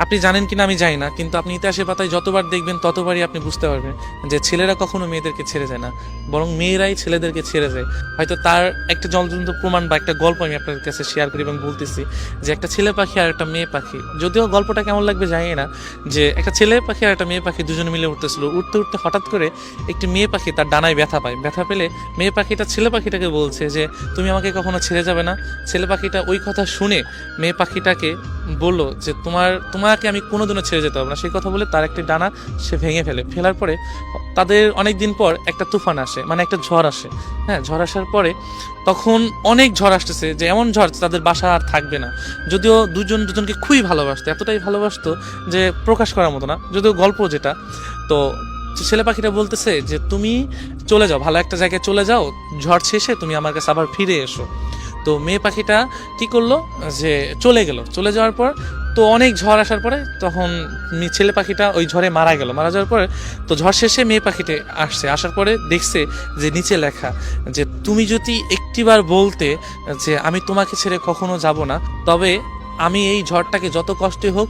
আপনি জানেন কিনা আমি জানি না, কিন্তু আপনি ইতিহাসের পাতায় যতবার দেখবেন ততবারই আপনি বুঝতে পারবেন যে ছেলেরা কখনো মেয়েদেরকে ছেড়ে যায় না, বরং মেয়েরাই ছেলেদেরকে ছেড়ে যায়। হয়তো তার একটা জ্বলন্ত প্রমাণ বা একটা গল্প আমি আপনার কাছে শেয়ার করি এবং বলতেছি যে একটা ছেলে পাখি আর একটা মেয়ে পাখি, যদিও গল্পটা কেমন লাগবে জানি না, যে একটা ছেলে পাখি আর একটা মেয়ে পাখি দুজনে মিলে উঠতেছিল, উঠতে উঠতে হঠাৎ করে একটি মেয়ে পাখি তার ডানায় ব্যথা পায়। ব্যথা পেলে মেয়ে পাখিটা ছেলে পাখিটাকে বলছে যে তুমি আমাকে কখনো ছেড়ে যাবে না। ছেলে পাখিটা ওই কথা শুনে মেয়ে পাখিটাকে বললো যে তোমাকে আমি কোনোদিনও ছেড়ে যেতে পারবো না। সেই কথা বলে তার একটি ডানা সে ভেঙে ফেলে। ফেলার পরে তাদের অনেক দিন পর একটা তুফান আসে, মানে একটা ঝড় আসে। হ্যাঁ, ঝড় আসার পরে তখন অনেক ঝড় আসতেছে, যে এমন ঝড় তাদের বাসা আর থাকবে না। যদিও দুজন দুজনকে খুবই ভালোবাসতো, এতটাই ভালোবাসতো যে প্রকাশ করার মতো না, যদিও গল্প যেটা। তো ছেলে পাখিটা বলতেছে যে তুমি চলে যাও, ভালো একটা জায়গায় চলে যাও, ঝড় শেষে তুমি আমার কাছে আবার ফিরে এসো। তো মেয়ে পাখিটা কি করলো, যে চলে গেল। চলে যাওয়ার পর তো অনেক ঝড় আসার পরে তখন ছেলে পাখিটা ওই ঝড়ে মারা গেল। মারা যাওয়ার পরে তো ঝড় শেষে মেয়ে পাখিটা আসছে, আসার পরে দেখছে যে নিচে লেখা যে তুমি যদি একটিবার বলতে যে আমি তোমাকে ছেড়ে কখনো যাব না, তবে আমি এই ঝড়টাকে যত কষ্টই হোক